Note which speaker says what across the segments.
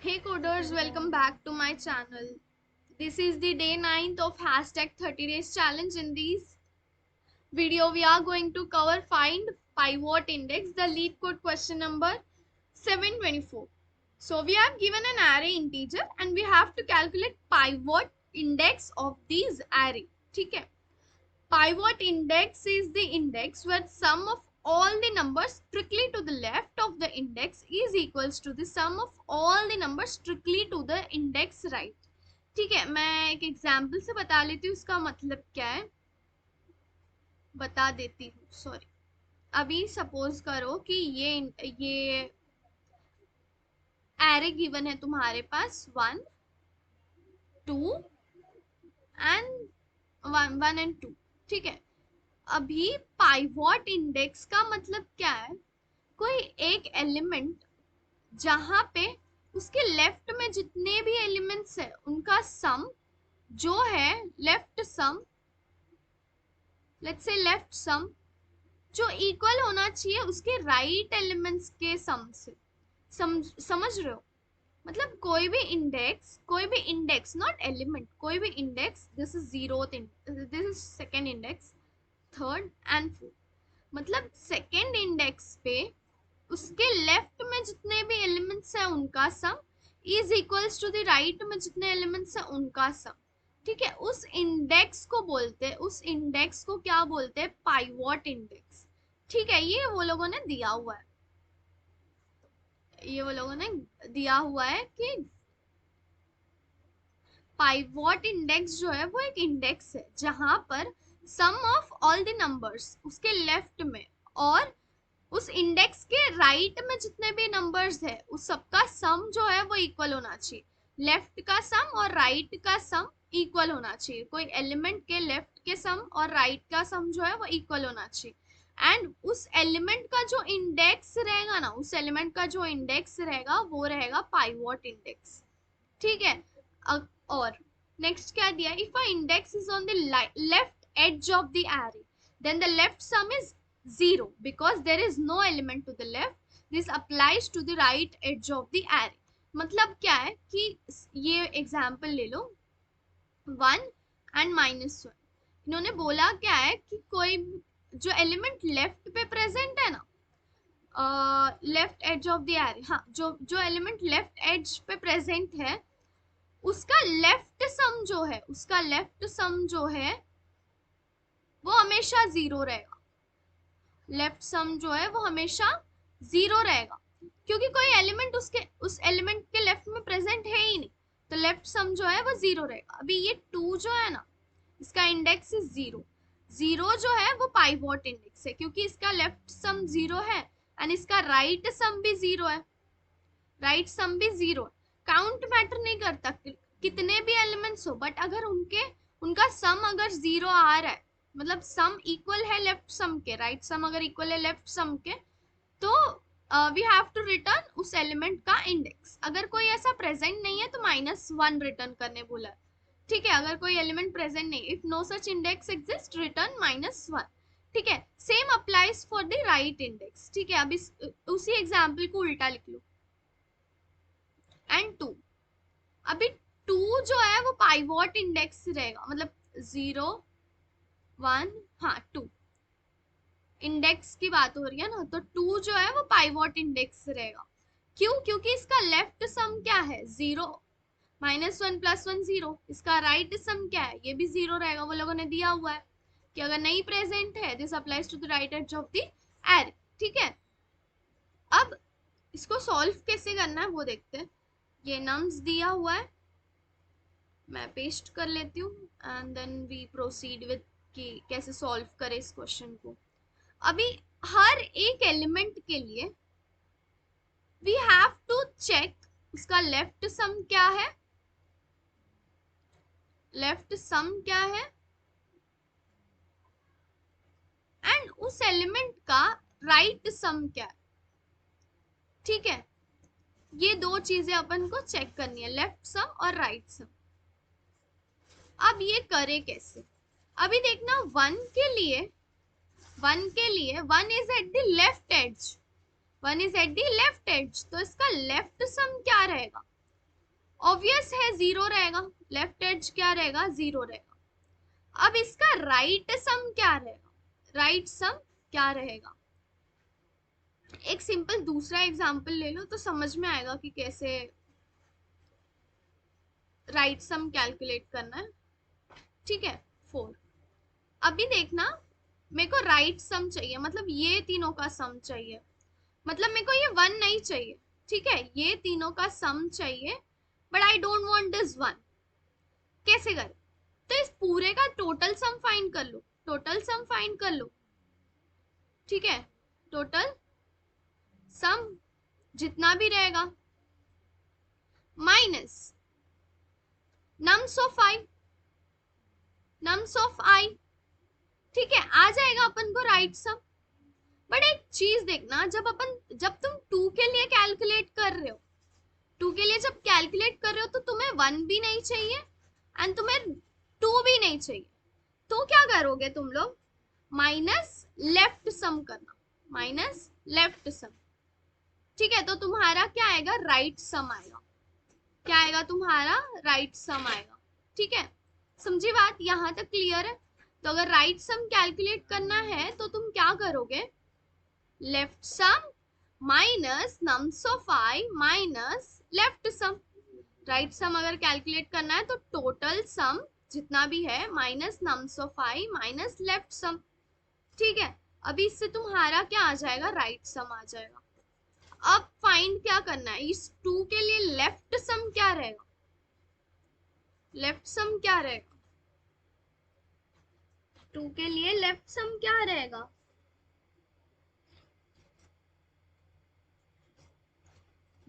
Speaker 1: Hey coders, welcome back to my channel. This is the day 9th of hashtag 30 days challenge. In this video, we are going to cover find pivot index, the lead code question number 724. So we have given an array integer and we have to calculate pivot index of these array. ठीक है? Pivot index is the index where sum of all the numbers strictly to the left of the index is equals to the sum of all the numbers strictly to the index right. ठीक है, मैं एक example से बता लेती हूँ उसका मतलब क्या है, बता देती हूँ. सॉरी, अभी सपोज करो कि ये एरे गिवन है तुम्हारे पास 1 2 एंड 1 एंड 2. ठीक है, अभी पाइवॉट इंडेक्स का मतलब क्या है, कोई एक एलिमेंट जहां पे उसके लेफ्ट में जितने भी एलिमेंट्स है उनका सम जो है left sum, let's say left sum जो इक्वल होना चाहिए उसके राइट एलिमेंट्स के सम से. समझ रहे हो? मतलब कोई भी इंडेक्स नॉट एलिमेंट, कोई भी index, this is zero, this is second index, third and fourth. मतलब सेकेंड इंडेक्स पे उसके लेफ्ट में जितने भी एलिमेंट्स हैं उनका sum is equals to the right में जितने एलिमेंट्स हैं उनका सम. ठीक है, उस इंडेक्स को बोलते हैं, उस इंडेक्स को क्या बोलते हैं? Pivot index. ठीक है, ये वो लोगों ने दिया हुआ है, ये वो लोगों ने दिया हुआ है कि पाइवॉट इंडेक्स जो है वो एक इंडेक्स है जहां पर सम ऑफ ऑल द नंबर्स उसके लेफ्ट में और उस इंडेक्स के राइट में जितने भी नंबर्स है उस सबका सम जो है वो इक्वल होना चाहिए. लेफ्ट का सम और राइट का सम इक्वल होना चाहिए. कोई एलिमेंट के लेफ्ट के सम और राइट का सम जो है वो इक्वल होना चाहिए. एंड उस एलिमेंट का जो इंडेक्स रहेगा ना, उस एलिमेंट का जो इंडेक्स रहेगा वो रहेगा पाइवॉट इंडेक्स. ठीक है, और नेक्स्ट क्या दिया? If a index is on the left edge of the array then the left sum is 0 because there is no element to the left. This applies to the right edge of the array. मतलब क्या है कि ये example ले लो 1 and -1. इन्होंने बोला क्या है कि कोई जो एलिमेंट लेफ्ट पे प्रेजेंट है ना, left edge of the array, हाँ, जो जो एलिमेंट लेफ्ट एज पे प्रेजेंट है उसका लेफ्ट सम जो है, उसका लेफ्ट सम जो है वो हमेशा 0 रहेगा. लेफ्ट सम जो है वो हमेशा 0 रहेगा क्योंकि कोई एलिमेंट उसके उस एलिमेंट के लेफ्ट में प्रेजेंट है ही नहीं, तो लेफ्ट सम जो है वो 0 रहेगा. अभी ये 2 जो है ना, इसका इंडेक्स इज 0. 0 जो है वो पाइवॉट इंडेक्स है क्योंकि इसका लेफ्ट सम 0 है एंड इसका राइट सम भी 0 है. राइट सम भी 0 है. काउंट मैटर नहीं करता कितने भी एलिमेंट्स हो, बट अगर उनका सम अगर 0 आ रहा है, मतलब सम इक्वल है लेफ्ट सम के, राइट सम अगर इक्वल है लेफ्ट सम के, तो वी हैव टू रिटर्न उस एलिमेंट का इंडेक्स. अगर कोई ऐसा प्रेजेंट नहीं है तो -1 रिटर्न करने बोला है. ठीक है, अगर कोई एलिमेंट प्रेजेंट नहीं, if no such index exist return -1. ठीक है, same applies for the right index. ठीक है, अब उसी एग्जाम्पल को उल्टा लिख लो. एंड 2, अभी 2 जो है वो पाइवॉट इंडेक्स रहेगा, मतलब 0 1, हाँ 2 इंडेक्स की बात हो रही है ना, तो 2 जो है वो पाइवॉट इंडेक्स रहेगा. क्यों? क्योंकि इसका लेफ्ट सम क्या है? 0. -1 + 1 0. इसका राइट सम क्या है? ये भी 0 रहेगा. वो लोगों ने दिया हुआ है कि अगर नहीं प्रेजेंट है this applies to the right edge of the array. ठीक है, अब इसको सॉल्व कैसे करना है वो देखते हैं. ये नम्स दिया हुआ है, मैं पेस्ट कर लेती हूँ and then we proceed with कि कैसे सॉल्व करें इस क्वेश्चन को. अभी हर एक एलिमेंट के लिए वी हैव टू चेक उसका लेफ्ट सम क्या है, लेफ्ट सम क्या है, एंड उस एलिमेंट का राइट सम क्या है. ठीक है, ये दो चीजें अपन को चेक करनी है, लेफ्ट सम और राइट सम. अब ये करे कैसे? अभी देखना 1 के लिए 1 is at the left edge, 1 is at the left edge, तो इसका लेफ्ट सम क्या रहेगा? ऑब्वियस है जीरो रहेगा, लेफ्ट एज क्या रहेगा, जीरो रहेगा। अब इसका राइट सम क्या रहेगा, राइट सम क्या रहेगा? एक सिंपल दूसरा एग्जांपल ले लो तो समझ में आएगा कि कैसे राइट सम कैलकुलेट करना है। ठीक है, 4। अभी देखना, मेरे को राइट सम चाहिए, मतलब ये तीनों का सम चाहिए, मतलब मेरे को ये 1 नहीं चाहिए। ठीक है, ये तीनों का सम चाहिए, but I don't want this 1। कैसे करें? तो इस पूरे का टोटल सम फाइंड कर लो, टोटल सम फाइंड कर लो। ठीक है, टोटल सम जितना भी रहेगा minus nums of i, nums of i. ठीक है, आ जाएगा अपन को राइट सम। बट एक चीज देखना, जब तुम 2 के लिए कैलकुलेट कर रहे हो, 2 के लिए जब कैलकुलेट कर रहे हो तो तुम्हें 1 भी नहीं चाहिए एंड तुम्हें 2 भी नहीं चाहिए। तो क्या करोगे तुम लोग, माइनस लेफ्ट सम करना, माइनस लेफ्ट सम। ठीक है, तो तुम्हारा क्या आएगा, राइट सम आएगा। क्या आएगा तुम्हारा, राइट सम आएगा। ठीक है, समझी बात, यहां तक क्लियर है? तो अगर राइट सम कैलकुलेट करना है तो तुम क्या करोगे, left sum minus nums of I minus left sum. Right sum अगर कैलकुलेट करना है तो टोटल सम जितना भी है minus nums of I minus left sum. ठीक है, अभी इससे तुम्हारा क्या आ जाएगा, राइट सम आ जाएगा। अब फाइंड क्या करना है, इस 2 के लिए लेफ्ट सम क्या रहेगा, लेफ्ट सम क्या रहेगा, 2 के लिए लेफ्ट सम क्या रहेगा,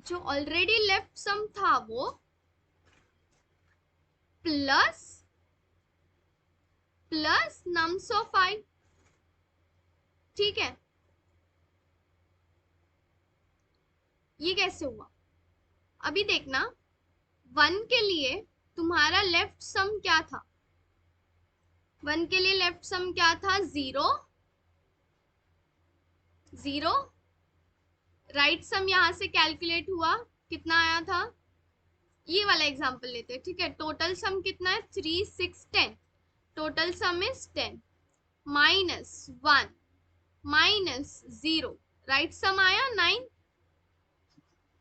Speaker 1: जो ऑलरेडी लेफ्ट सम था वो plus plus nums of i. ठीक है, ये कैसे हुआ, अभी देखना, 1 के लिए तुम्हारा लेफ्ट सम क्या था, 1 के लिए लेफ्ट सम क्या था, 0 0। राइट सम यहां से कैलकुलेट हुआ, कितना आया था, ये वाला एग्जांपल लेते हैं। ठीक है, टोटल सम कितना है, 3 6 10, total sum is 10 minus 1 minus 0, right sum आया 9।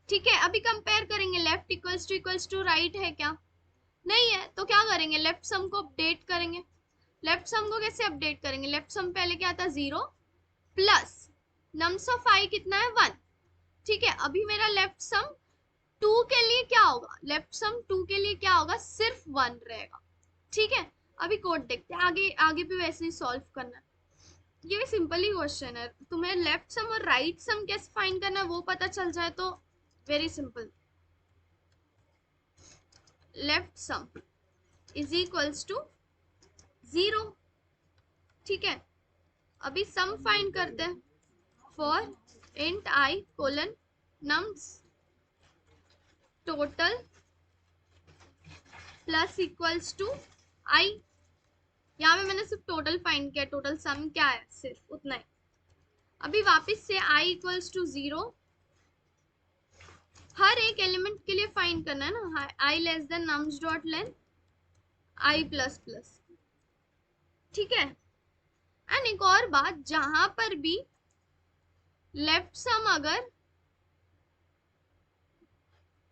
Speaker 1: ठीक है, अभी कंपेयर करेंगे, लेफ्ट इक्वल्स टू राइट है क्या, नहीं है, तो क्या करेंगे, लेफ्ट सम को अपडेट करेंगे। लेफ्ट सम को कैसे अपडेट करेंगे, लेफ्ट सम पहले क्या था, 0 प्लस नम्स ऑफ आई कितना है, 1। ठीक है, अभी मेरा लेफ्ट सम 2 के लिए क्या होगा, लेफ्ट सम 2 के लिए क्या होगा, सिर्फ 1 रहेगा। ठीक है, अभी कोड देखते हैं, आगे आगे भी वैसे ही सॉल्व करना है। ये भी सिंपल ही क्वेश्चन है, तुम्हें लेफ्ट सम और राइट सम कैसे फाइंड करना है वो पता चल जाए तो very simple. Left sum is equals to 0। ठीक है, अभी सम फाइंड करते हैं, for int I colon nums total plus equals to I. यहाँ पे मैंने सिर्फ टोटल फाइंड किया, टोटल सम क्या है, सिर्फ उतना ही। अभी वापस से i इक्वल्स टू 0, हर एक एलिमेंट के लिए फाइंड करना है ना, i less than nums dot length i plus plus. ठीक है, एंड एक और बात, जहां पर भी लेफ्ट सम अगर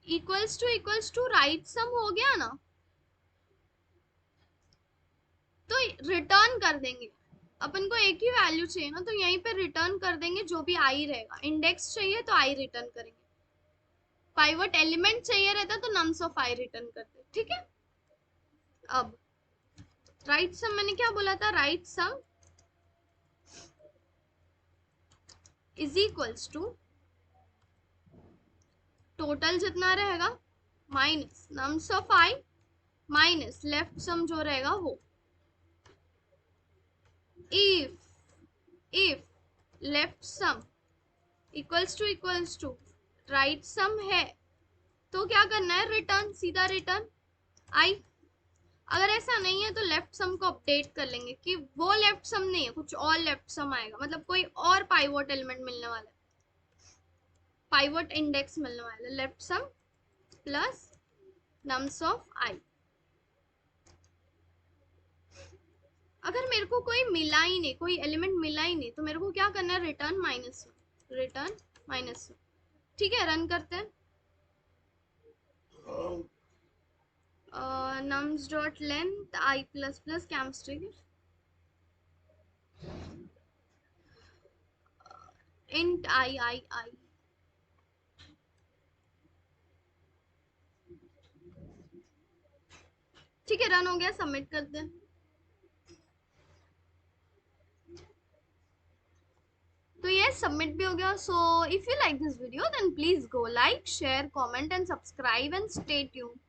Speaker 1: इक्वल्स टू राइट सम हो गया ना, तो रिटर्न कर देंगे। अपन को एक ही वैल्यू चाहिए ना, तो यहीं पे रिटर्न कर देंगे जो भी आई रहेगा। इंडेक्स चाहिए तो आई रिटर्न करेंगे, पाइवट एलिमेंट चाहिए रहता तो नम्स ऑफ आई रिटर्न करते। ठीक है, अब राइट सम मैंने क्या बोला था, right sum is equals to total जितना रहेगा minus nums of I minus left sum जो रहेगा वो। If left sum equals to right sum है तो क्या करना है, रिटर्न, सीधा रिटर्न आई। अगर ऐसा नहीं है तो लेफ्ट सम को अपडेट कर लेंगे कि वो लेफ्ट सम नहीं है, कुछ और लेफ्ट सम आएगा, मतलब कोई और पाइवोट एलिमेंट मिलने वाला है, पाइवोट इंडेक्स मिलने वाला है, left sum plus nums of I। अगर मेरे को कोई मिला ही नहीं, कोई एलिमेंट मिला ही नहीं, तो मेरे को क्या करना है, रिटर्न -1, रिटर्न -1। ठीक है, रन करते हैं। nums dot length I plus plus कैमस्ट्रिक int I। ठीक है, रन हो गया, सबमिट करते हैं। तो ये सबमिट भी हो गया। So if you like this video then please go like, share, comment and subscribe and stay tuned.